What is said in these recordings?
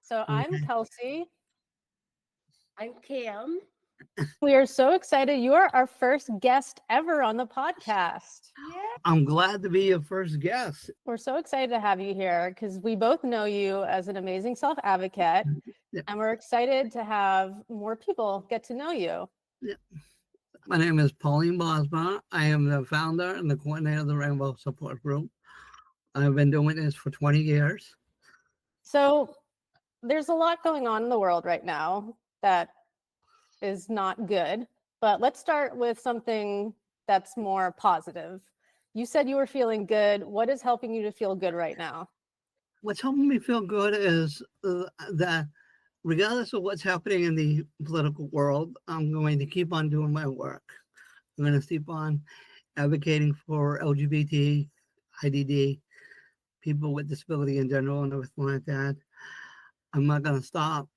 So I'm Okay. Kelsey. I'm Cam. We are so excited. You are our first guest ever on the podcast. Yeah. I'm glad to be your first guest. We're so excited to have you here because we both know you as an amazing self-advocate, Yeah, and we're excited to have more people get to know you. yeah. My name is Pauline Bosma. I am the founder and the coordinator of the Rainbow Support Group. I've been doing this for 20 years. So there's a lot going on in the world right now that is not good, but let's start with something that's more positive. You said you were feeling good. What is helping you to feel good right now? What's helping me feel good is that regardless of what's happening in the political world, I'm going to keep on doing my work. I'm going to keep on advocating for LGBT, IDD, people with disability in general, and everything like that. I'm not going to stop.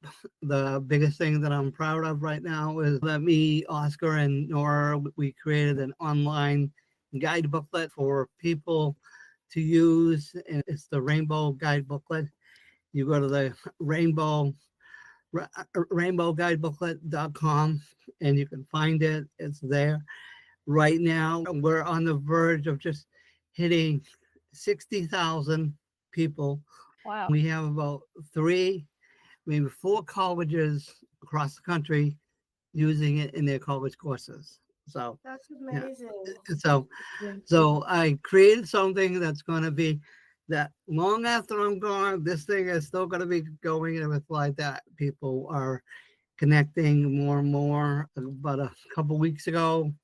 The biggest thing that I'm proud of right now is that me, Oscar, and Nora, we created an online guide booklet for people to use. And it's the Rainbow Guidebooklet. You go to the rainbowguidebooklet.com and you can find it. It's there. Right now, we're on the verge of just hitting 60,000 people. Wow. We have about maybe 4 colleges across the country using it in their college courses. So, That's yeah. amazing. So I created something that's going to be that long after I'm gone, this thing is still going to be going, and it's like that. People are connecting more and more. About a couple weeks ago,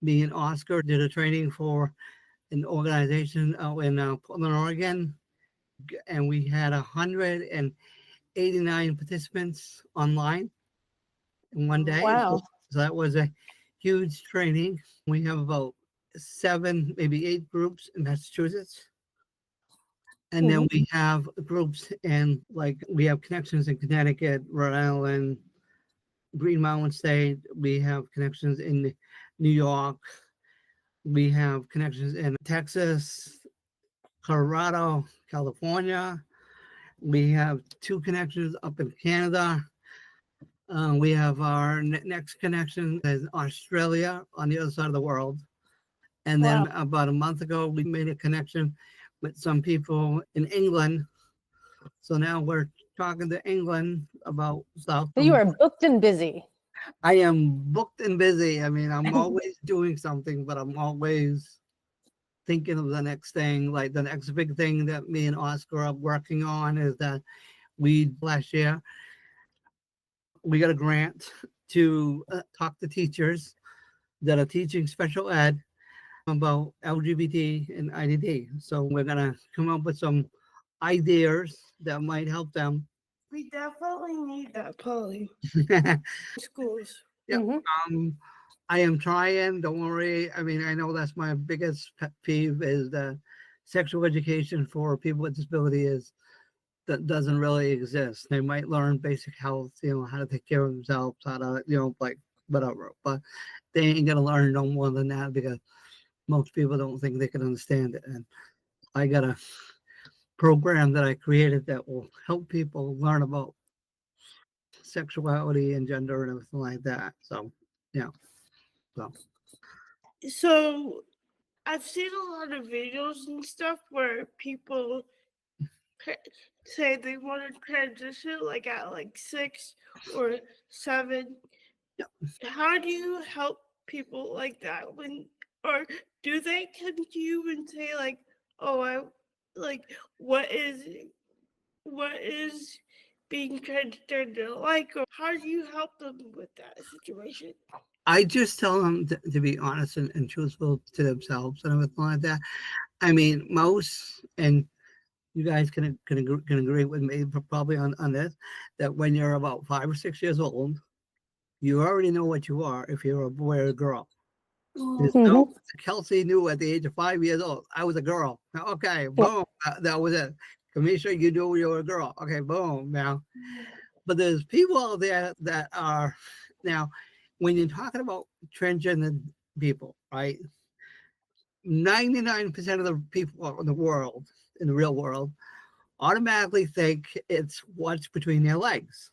me and Oscar did a training for an organization out in Portland, Oregon, and we had 189 participants online in one day. Wow. So that was a huge training. We have about 7, maybe 8 groups in Massachusetts. And then we have groups in, like, we have connections in Connecticut, Rhode Island, Green Mountain State. We have connections in New York. We have connections in Texas, Colorado, California. We have 2 connections up in Canada. We have our next connection in Australia on the other side of the world. And then about a month ago, we made a connection with some people in England. So now we're talking to England about stuff. So you are booked and busy. I am booked and busy. I mean, I'm always doing something, but I'm always thinking of the next thing. Like the next big thing that me and Oscar are working on is that last year, we got a grant to talk to teachers that are teaching special ed about LGBT and IDD. So we're going to come up with some ideas that might help them. We definitely need that, Polly. Schools. Yeah. I am trying. Don't worry. I mean, I know that's my biggest pet peeve is that sexual education for people with disability that doesn't really exist. They might learn basic health, how to take care of themselves, how to, like whatever, but they ain't going to learn no more than that because most people don't think they can understand it. And I got a program that I created that will help people learn about sexuality and gender and everything like that. So, yeah. So I've seen a lot of videos and stuff where people say they want to transition like at like 6 or 7. Yep. How do you help people like that or do they come to you and say like, oh, I like what is being transgender like, or how do you help them with that situation? I just tell them to be honest and truthful to themselves and everything like that. I mean, most, and you guys can agree with me probably on this, that when you're about 5 or 6 years old, you already know what you are if you're a boy or a girl. There's no, Kelsey knew at the age of 5 years old, I was a girl. Okay, boom, that was it. Kamisha, you knew you were a girl. Okay, boom, now. But there's people out there that are, now, when you're talking about transgender people, right? 99% of the people in the world, in the real world, automatically think it's what's between their legs,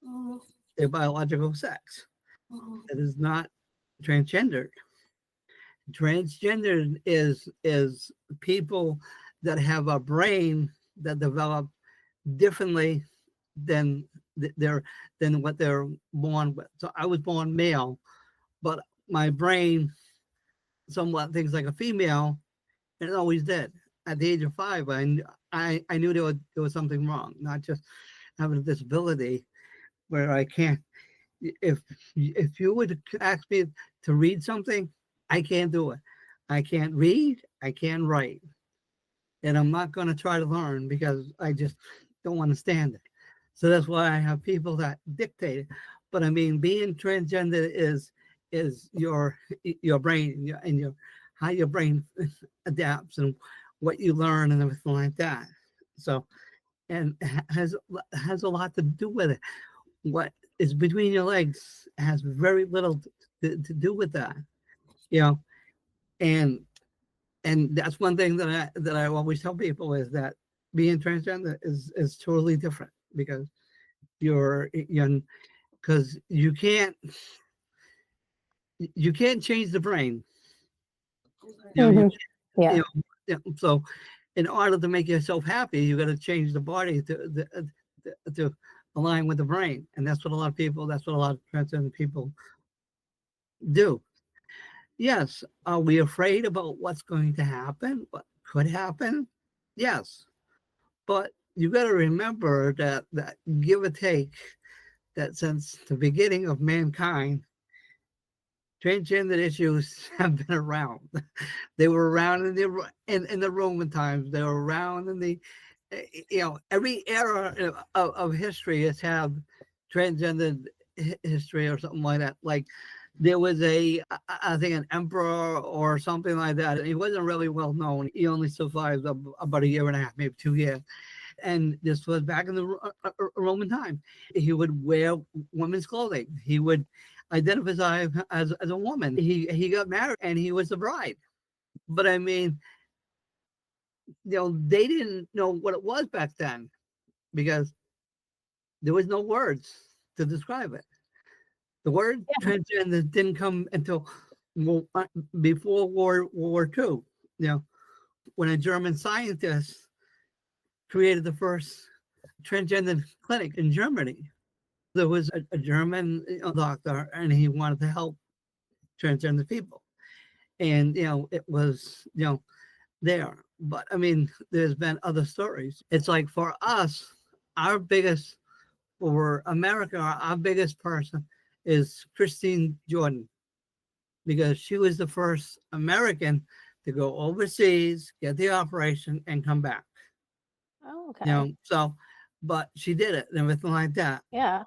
Mhm. their biological sex. Mhm. It is not transgendered. Transgender is people that have a brain that develop differently than their than what they're born with. So I was born male, but my brain somewhat thinks like a female, and it always did. At the age of 5, I knew there was something wrong, not just having a disability where I can't. If you would ask me to read something, I can't do it. I can't read. I can't write, and I'm not going to try to learn because I just don't understand it. So that's why I have people that dictate it. But I mean, being transgender is your brain and your how your brain adapts and what you learn and everything like that. So and has a lot to do with it. What is between your legs has very little to do with that, you know. And that's one thing that I always tell people is that being transgender is totally different because you're because you can't change the brain. You know, you, Mhm. Yeah. you know, so in order to make yourself happy, you got to change the body to align with the brain, and that's what a lot of people, that's what a lot of transgender people do. Yes, are we afraid about what's going to happen? What could happen? Yes, but you got to remember that give or take, that since the beginning of mankind, transgender issues have been around. They were around in the Roman times. They were around in the every era of history has had transcended history or something like that. Like there was I think an emperor or something like that. He wasn't really well known. He only survived about a year and a half, maybe 2 years. And this was back in the Roman time. He would wear women's clothing. He would identify as a woman. He got married and he was the bride. But I mean, they didn't know what it was back then because there was no words to describe it. The word Yeah. transgender didn't come until before World War II. You know, when a German scientist created the first transgender clinic in Germany. There was a German doctor, and he wanted to help transgender people. And it was there. But I mean, there's been other stories. It's like for us, our biggest for America, our biggest person is Christine Jordan because she was the first American to go overseas, get the operation, and come back. Oh, okay. So, but she did it and everything like that. Yeah.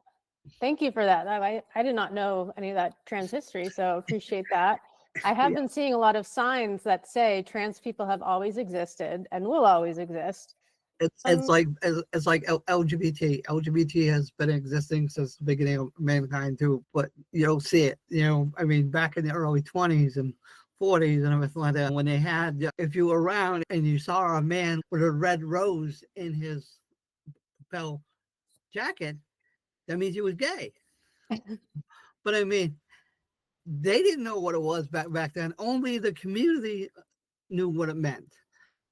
Thank you for that. I did not know any of that trans history, so appreciate that. I have Yeah. been seeing a lot of signs that say trans people have always existed and will always exist. It's like LGBT. LGBT has been existing since the beginning of mankind too, but you don't see it. I mean, back in the early 20s and 40s and everything like that, when they had, if you were around and you saw a man with a red rose in his lapel jacket, that means he was gay. But I mean, they didn't know what it was back then. Only the community knew what it meant.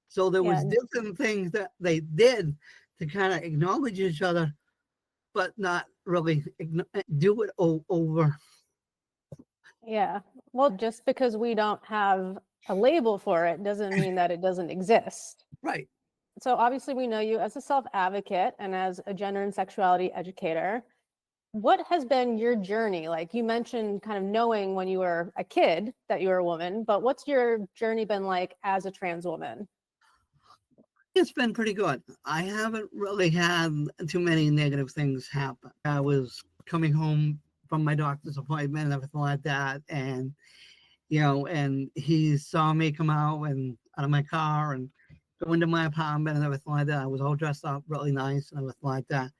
So there Yeah, was different things that they did to kind of acknowledge each other, but not really do it over. yeah. Well, just because we don't have a label for it doesn't mean that it doesn't exist. Right. So obviously we know you as a self-advocate and as a gender and sexuality educator. What has been your journey? Like you mentioned kind of knowing when you were a kid that you were a woman, but what's your journey been like as a trans woman? It's been pretty good. I haven't really had too many negative things happen. I was coming home from my doctor's appointment and everything like that, and he saw me come out of my car and go into my apartment and everything like that. I was all dressed up really nice and everything like that.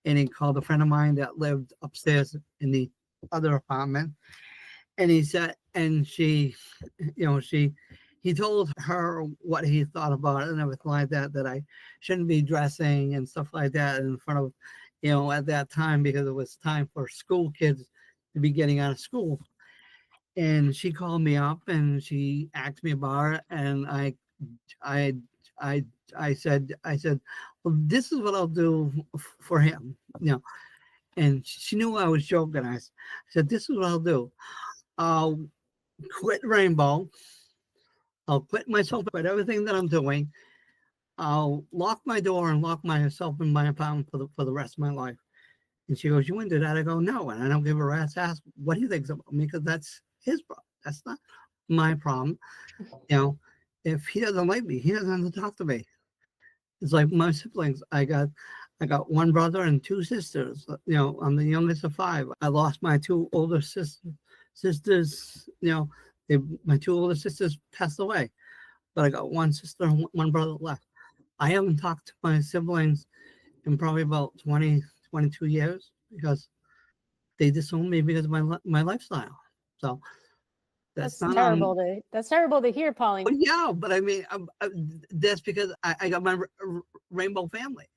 And he called a friend of mine that lived upstairs in the other apartment. And he said, and she he told her what he thought about it and everything like that, that I shouldn't be dressing and stuff like that in front of, at that time, because it was time for school kids to be getting out of school. And she called me up and she asked me about it, and I, I, I said, well, this is what I'll do for him, And she knew I was joking. I said, this is what I'll do. I'll quit Rainbow. I'll quit myself, quit everything that I'm doing. I'll lock my door and lock myself in my apartment for the rest of my life. And she goes, you wouldn't do that? I go, no. And I don't give a rat's ass what he thinks about me, because that's his problem. That's not my problem. If he doesn't like me, he doesn't have to talk to me. It's like my siblings. I got one brother and two sisters. I'm the youngest of five. I lost my two older sisters. My two older sisters passed away, but I got one sister and one brother left. I haven't talked to my siblings in probably about 20, 22 years, because they disowned me because of my lifestyle. So That's not terrible. That's terrible to hear, Pauline. Well, yeah, but I mean, that's because I got my Rainbow family.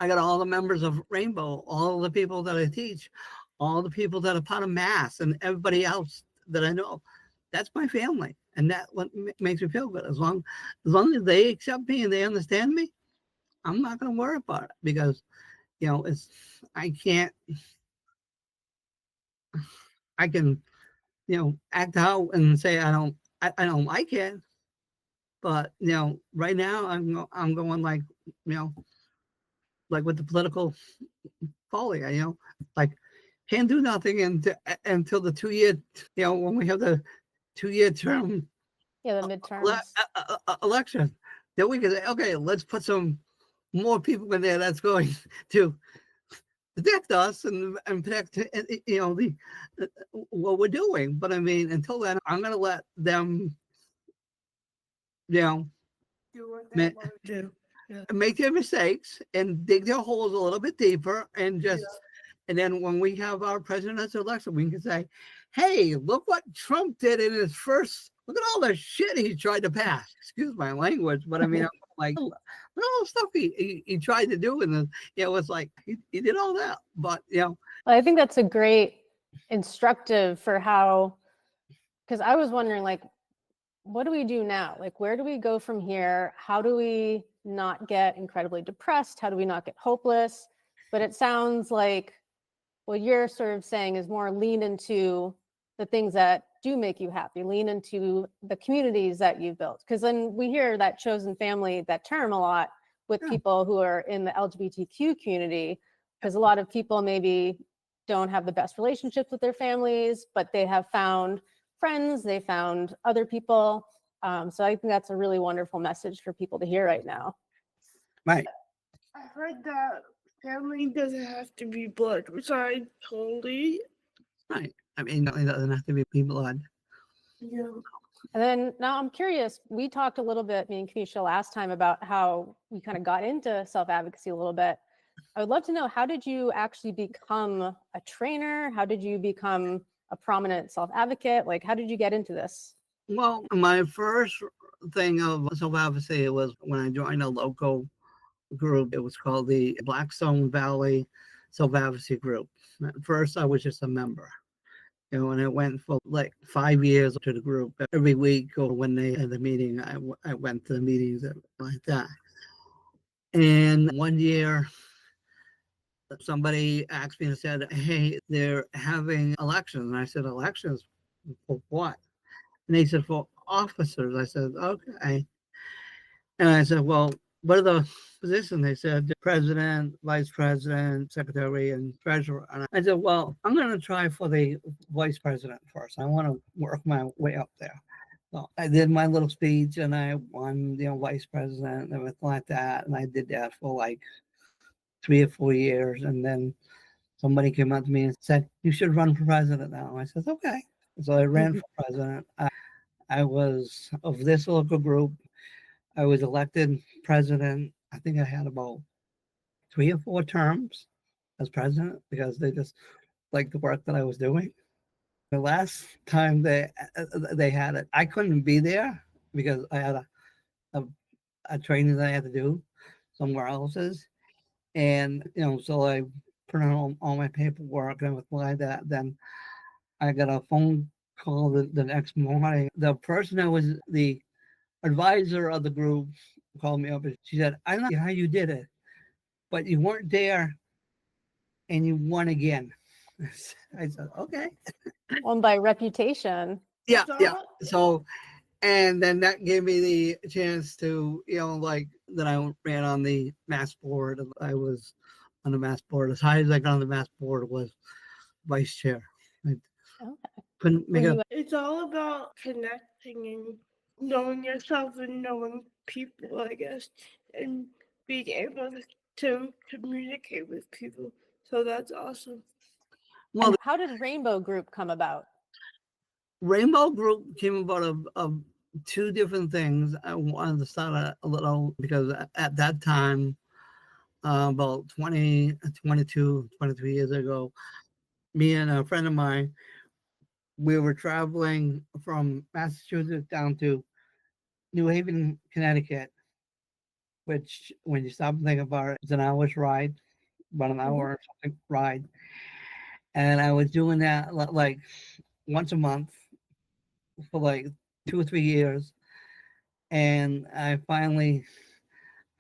I got all the members of Rainbow, all the people that I teach, all the people that are part of Mass, and everybody else that I know. That's my family, and that what makes me feel good. As long as they accept me and they understand me, I'm not going to worry about it, because I can act out and say I don't like it, but right now I'm going like like with the political folly, like can't do nothing until the 2-year, when we have the 2-year term Yeah, the midterms. election, then we can say, okay, let's put some more people in there that's going to protect us and protect the what we're doing. But I mean, until then, I'm going to let them Do what they want to do. Yeah. make their mistakes and dig their holes a little bit deeper, and just and then when we have our presidential election, we can say, hey, look what Trump did in his first, look at all the shit he tried to pass. Excuse my language, but I mean, I'm like, look at all the stuff he tried to do, and it's like he did all that. But Well, I think that's a great instructive for how, because I was wondering, like, what do we do now? Like, where do we go from here? How do we not get incredibly depressed? How do we not get hopeless? But it sounds like what you're sort of saying is more lean into the things that do make you happy, lean into the communities that you've built. Because then we hear that chosen family, that term, a lot with people who are in the LGBTQ community, because a lot of people maybe don't have the best relationships with their families, but they have found friends, they found other people. So I think that's a really wonderful message for people to hear right now. right. I heard that family doesn't have to be blood, which I totally. Right. I mean, it doesn't have to be blood. Yeah. And then now I'm curious, we talked a little bit, me and Kenesha, last time about how we kind of got into self-advocacy a little bit. I would love to know, how did you actually become a trainer? How did you become a prominent self-advocate? Like, how did you get into this? Well, my first thing of self-advocacy was when I joined a local group. It was called the Blackstone Valley Self-Advocacy Group. At first, I was just a member, and it went for like 5 years to the group. Every week, or when they had the meeting, I went to the meetings like that. And one year, somebody asked me and said, hey, they're having elections. And I said, elections for what? And they said, for officers. I said, okay. And I said, well, what are the positions? They said president, vice president, secretary, and treasurer. And I said, well, I'm going to try for the vice president first. I want to work my way up there. So I did my little speech and I won, vice president and everything like that. And I did that for like 3 or 4 years. And then somebody came up to me and said, you should run for president now. I said, okay. So I ran for president. I was of this local group. I was elected president. I think I had about 3 or 4 terms as president, because they just liked the work that I was doing. The last time they had it, I couldn't be there because I had a, a training that I had to do somewhere else's, and so I put in all my paperwork and everything like that. Then I got a phone call the next morning. The person that was the advisor of the group called me up and she said, "I don't know how you did it, but you weren't there and you won again." I said, "Okay." Won by reputation. Yeah, So, yeah. So, and then that gave me the chance to, like that I ran on the mass board. I was on the mass board. As high as I got on the mass board was vice chair. I Okay. couldn't Were make you a it's all about connecting and knowing yourself and knowing people, I guess, and being able to communicate with people. So that's awesome. well. and how did Rainbow Group come about? Rainbow Group came about of two different things. I wanted to start a little because at that time, about 20, 22, 23 years ago, me and a friend of mine, we were traveling from Massachusetts down to New Haven, Connecticut, which when you stop and think about it, it's an hour's ride, about an hour or something ride. And I was doing that like once a month for like 2 or 3 years. And I finally,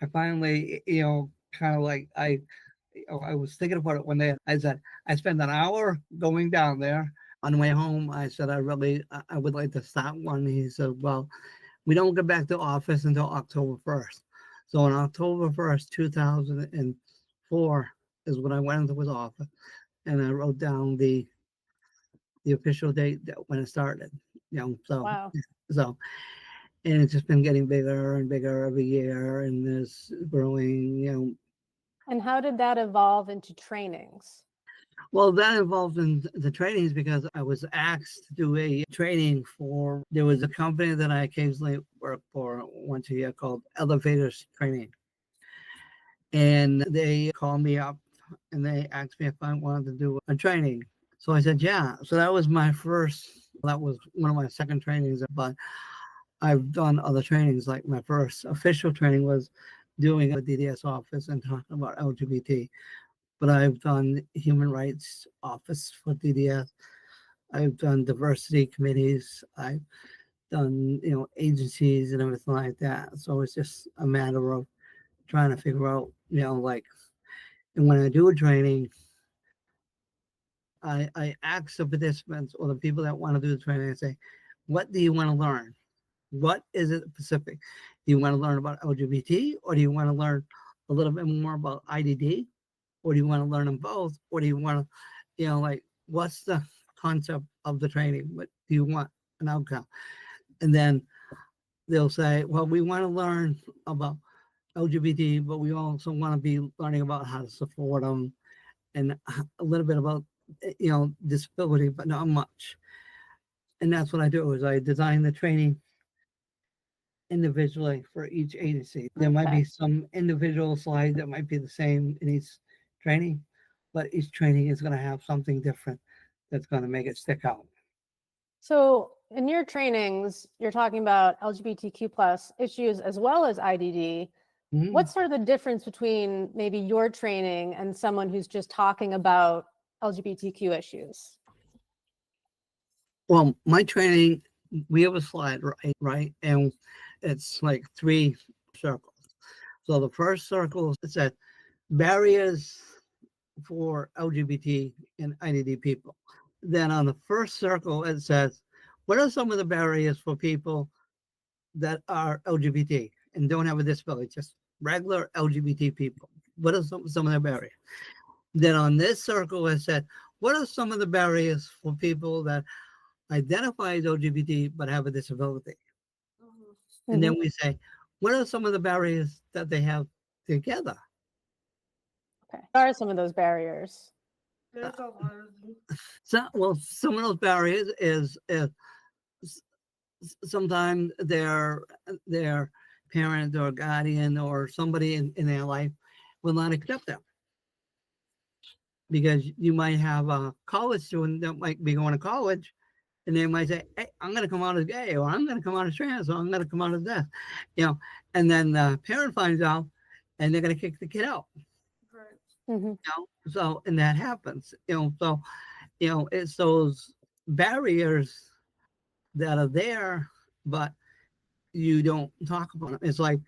kind of like I was thinking about it one day. I said, I spent an hour going down there. On the way home, I said, I would like to start one. He said, well, we don't get back to office until October 1st. So on October 1st, 2004 is when I went into his office and I wrote down the official date that when it started. Wow. So and it's just been getting bigger and bigger every year, and there's growing. And how did that evolve into trainings? Well, that involved in the trainings because I was asked to do a training for. There was a company that I occasionally work for once a year called Elevatus Training, and they called me up and they asked me if I wanted to do a training. So I said, yeah. So that was my first. That was one of my second trainings, but I've done other trainings. Like my first official training was doing a DDS office and talking about LGBT. But I've done human rights office for DDS. I've done diversity committees. I've done, agencies and everything like that. So it's just a matter of trying to figure out, like, and when I do a training, I ask the participants or the people that want to do the training, I say, what do you want to learn? What is it specific? Do you want to learn about LGBT or do you want to learn a little bit more about IDD? Or do you want to learn them both? Or do you want to, like, what's the concept of the training? What do you want an outcome? And then they'll say, well, we want to learn about LGBT, but we also want to be learning about how to support them and a little bit about, disability, but not much. And that's what I do is I design the training individually for each agency. There might Okay. be some individual slides that might be the same in each training, but each training is going to have something different that's going to make it stick out. So in your trainings, you're talking about LGBTQ plus issues as well as IDD. Mhm. What's sort of the difference between maybe your training and someone who's just talking about LGBTQ issues? Well, my training, we have a slide, right? And it's like 3 circles. So the first circle, it said barriers for LGBT and IDD people. Then on the first circle, it says, what are some of the barriers for people that are LGBT and don't have a disability, just regular LGBT people? What are some of the barriers? Then on this circle, it said, what are some of the barriers for people that identify as LGBT but have a disability? And then we say, what are some of the barriers that they have together? Okay. What are some of those barriers? There's a lot of them. So, well, some of those barriers is sometimes their parent or guardian or somebody in their life will not accept them because you might have a college student that might be going to college and they might say, "Hey, I'm going to come out as gay, or I'm going to come out as trans, or I'm going to come out as this," and then the parent finds out, and they're going to kick the kid out. Mhm. So and that happens. So it's those barriers that are there, but you don't talk about them. It's like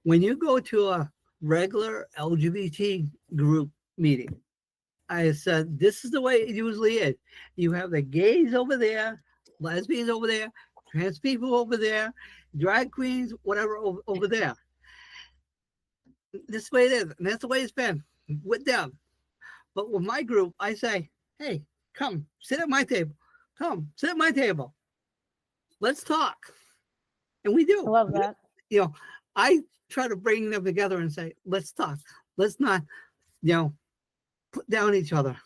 when you go to a regular LGBT group meeting. I said, this is the way it usually is. You have the gays over there, lesbians over there, trans people over there, drag queens, whatever over there. This is the way it is. And that's the way it's been with them. But with my group, I say, hey, come sit at my table. Come sit at my table. Let's talk. And we do. I love that. I try to bring them together and say, let's talk. Let's not, put down each other.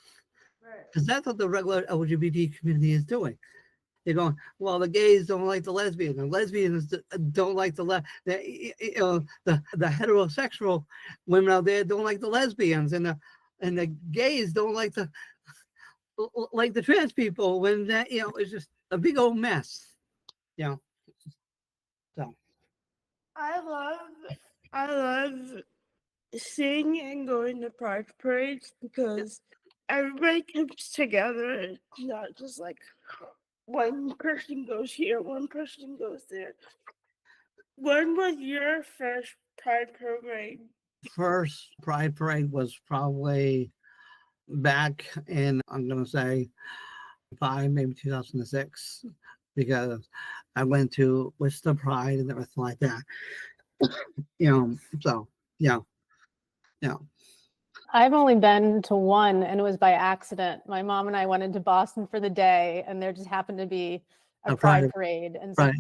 Because that's what the regular LGBT community is doing. They're going, well, the gays don't like the lesbians, and lesbians don't like the heterosexual women out there don't like the lesbians, and the gays don't like the trans people. When that it's just a big old mess. So I love seeing and going to pride parades because everybody comes together. It's not just like one person goes here, one person goes there. When was your first pride parade? first pride parade was probably back in, I'm gonna say, maybe 2006, because I went to Worcester Pride and everything like that. So yeah. I've only been to one, and it was by accident. My mom and I went into Boston for the day, and there just happened to be a pride parade. And so,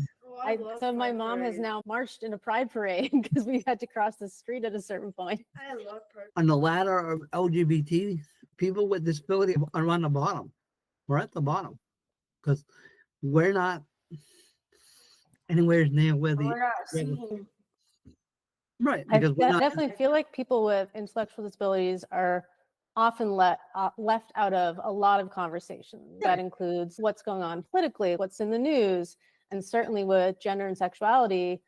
Right. so my mom has now marched in a pride parade because we had to cross the street at a certain point. I love pride. On the ladder of LGBT, people with disability are on the bottom. We're at the bottom because we're not anywhere near where the We're not seeing. right, I because we're not definitely feel like people with intellectual disabilities are often left out of a lot of conversations. That includes what's going on politically, what's in the news, and certainly with gender and sexuality.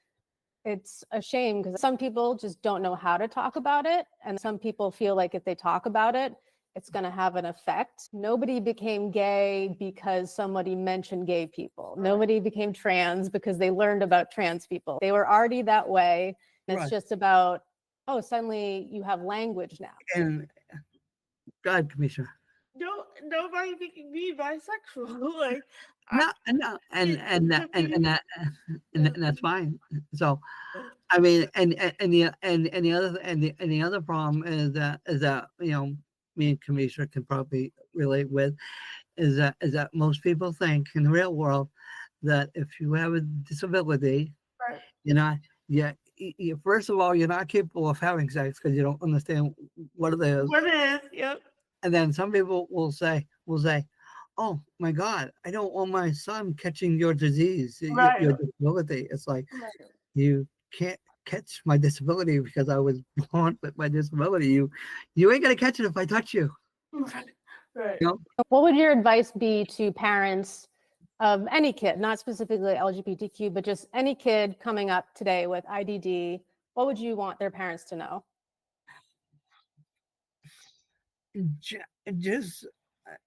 It's a shame because some people just don't know how to talk about it. And some people feel like if they talk about it, it's going to have an effect. Nobody became gay because somebody mentioned gay people. Nobody became trans because they learned about trans people. They were already that way. And it's Right. just about, oh, suddenly you have language now. And God, Commissioner. No, nobody can be bisexual. Like No, and that's fine. So, I mean, and the other problem is that me and Commissioner can probably relate with is that most people think in the real world that if you have a disability, right. you're not first of all, you're not capable of having sex because you don't understand what it is. What is? Yep. And then some people will say, oh my God, I don't want my son catching your disease, Right. your disability. It's like, Right. you can't catch my disability because I was born with my disability. You ain't gonna catch it if I touch you. Right. What would your advice be to parents of any kid, not specifically LGBTQ, but just any kid coming up today with IDD? What would you want their parents to know? Just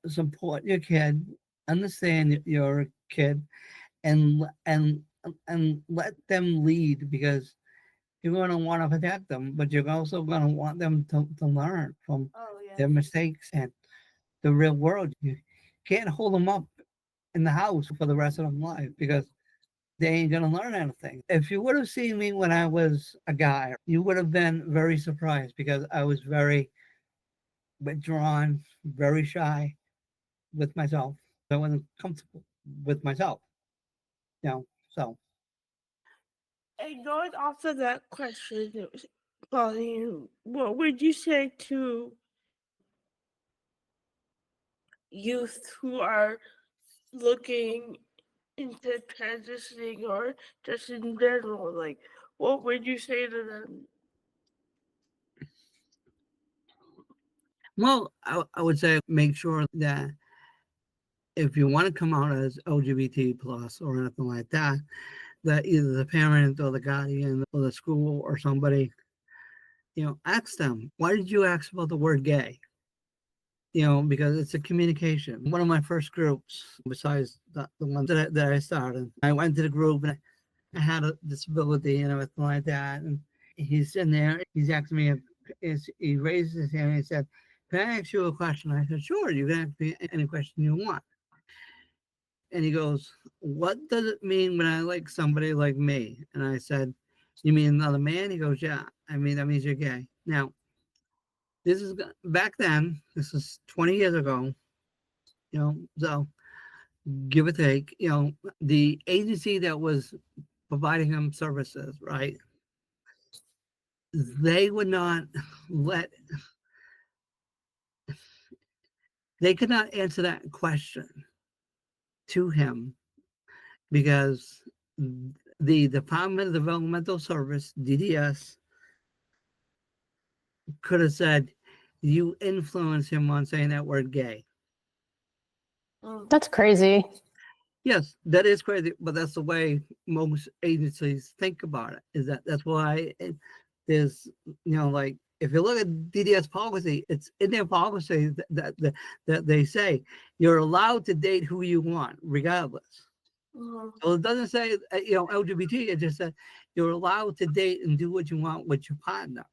support your kid, understand you're a kid, and let them lead, because you're going to want to protect them, but you're also going to want them to learn from their mistakes and the real world. You can't hold them up in the house for the rest of their life because they ain't going to learn anything. If you would have seen me when I was a guy, you would have been very surprised because I was very withdrawn, very shy with myself. I wasn't comfortable with myself. So. And going off of that question, Pauline, what would you say to youth who are looking into transitioning or just in general? Like, what would you say to them? Well, I would say make sure that if you want to come out as LGBT plus or anything like that, that either the parent or the guardian or the school or somebody, ask them, why did you ask about the word gay? Because it's a communication. One of my first groups, besides the one that I started, I went to the group and I had a disability and everything like that. And he's in there, he's asking me, he raised his hand and he said, can I ask you a question? I said, sure, you can ask me any question you want. And he goes, what does it mean when I like somebody like me? And I said, you mean another man? He goes, yeah. I mean, that means you're gay. Now, this is back then, this is 20 years ago, so give or take, the agency that was providing him services, right? They would not let, they could not answer that question to him because the Department of Developmental Service, DDS, could have said, you influence him on saying that word gay. That's crazy. Yes, that is crazy, but that's the way most agencies think about it. That's why there's, like if you look at DDS policy, it's in their policy that they say you're allowed to date who you want, regardless. So it doesn't say LGBT. It just says you're allowed to date and do what you want with your partner.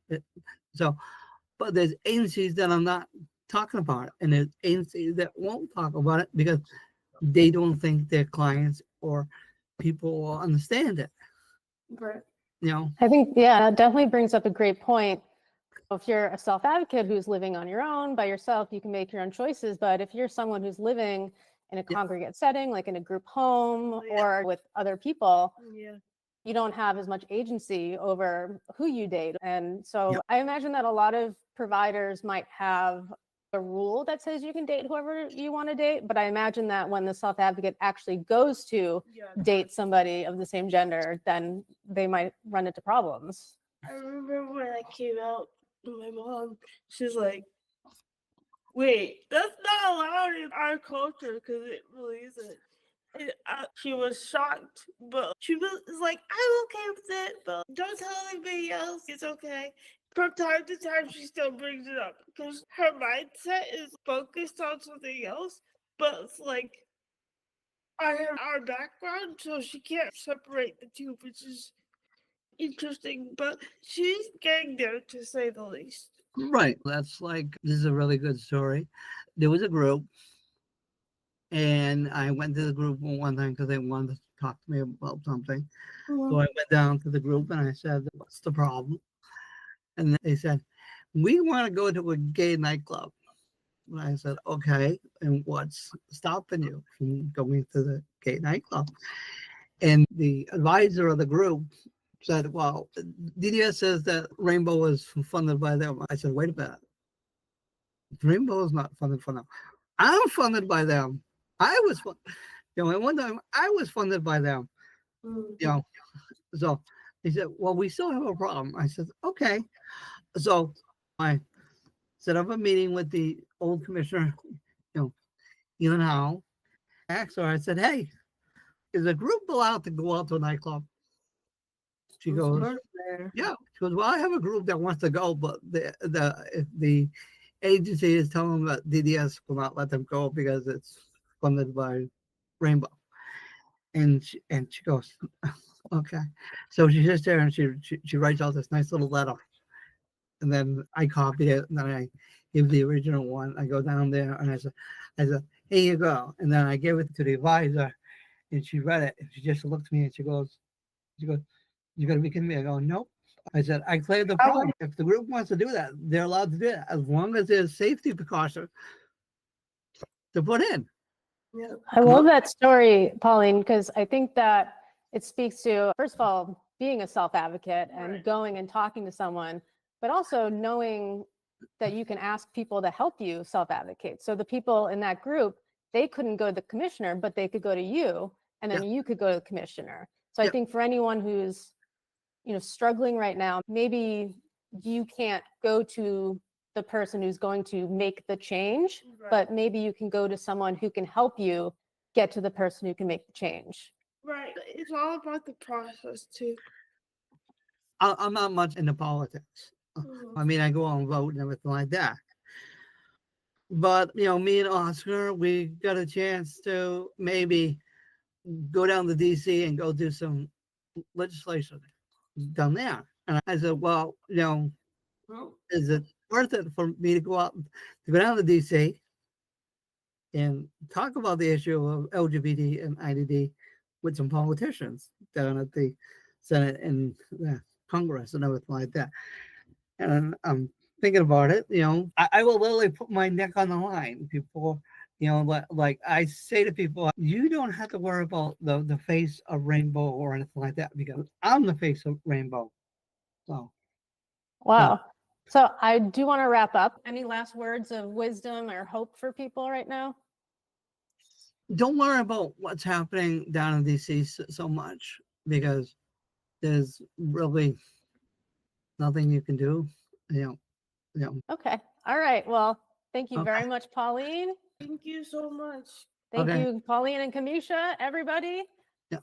But there's agencies that are not talking about it, and there's agencies that won't talk about it because they don't think their clients or people will understand it. Right. I think, yeah, that definitely brings up a great point. If you're a self-advocate who's living on your own by yourself, you can make your own choices. But if you're someone who's living in a congregate setting, like in a group home or with other people, you don't have as much agency over who you date. And so I imagine that a lot of providers might have a rule that says you can date whoever you want to date. But I imagine that when the self-advocate actually goes to date somebody of the same gender, then they might run into problems. I remember when I came out to my mom, she's like, wait, that's not allowed in our culture because it really isn't. And she was shocked, but she was like, I'm okay with it, but don't tell anybody else. It's okay. From time to time, she still brings it up because her mindset is focused on something else, but it's like our background, so she can't separate the two, which is interesting, but she's getting there, to say the least. Right. That's like, this is a really good story. There was a group, and I went to the group one time because they wanted to talk to me about something. So I went down to the group and I said, what's the problem? And they said, we want to go to a gay nightclub. And I said, okay, and what's stopping you from going to the gay nightclub? And the advisor of the group said, well, DDS says that Rainbow is funded by them. I said, wait a minute. Rainbow is not funded for them. I'm funded by them. I was, at one time I was funded by them. So he said, well, we still have a problem. I said, okay. So I set up a meeting with the old commissioner, Elon Howe. I asked her, I said, hey, is a group allowed to go out to a nightclub? She goes, yeah. She goes, well, I have a group that wants to go, but the agency is telling them that DDS will not let them go because it's funded by Rainbow. And she goes, okay. So she sits there and she writes out this nice little letter. And then I copied it, and then I give the original one. I go down there and I said, here you go. And then I gave it to the advisor, and she read it. And she just looked at me and she goes, you got to be kidding me. I go, nope. I said, I cleared the problem. If the group wants to do that, they're allowed to do that as long as there's safety precautions to put in. I love that story, Pauline, because I think that it speaks to, first of all, being a self-advocate and going and talking to someone, but also knowing that you can ask people to help you self-advocate. So the people in that group, they couldn't go to the commissioner, but they could go to you, and then you could go to the commissioner. So I think for anyone who's, struggling right now, maybe you can't go to the person who's going to make the change, Right. but maybe you can go to someone who can help you get to the person who can make the change. Right. It's all about the process too. I'm not much into politics. Mhm. I mean, I go out and vote and everything like that. But, me and Oscar, we got a chance to maybe go down to DC and go do some legislation down there. And I said, well, is it worth it for me to go down to DC and talk about the issue of LGBT and IDD with some politicians down at the Senate and Congress and everything like that? And I'm thinking about it. I will literally put my neck on the line before. Like I say to people, you don't have to worry about the face of Rainbow or anything like that because I'm the face of Rainbow. So, Wow. So I do want to wrap up. Any last words of wisdom or hope for people right now? don't worry about what's happening down in DC so much because there's really nothing you can do. Okay. All right. Well, thank you Okay. very much, Pauline. Thank you so much. Thank Okay. you, Pauline and Kamisha, everybody.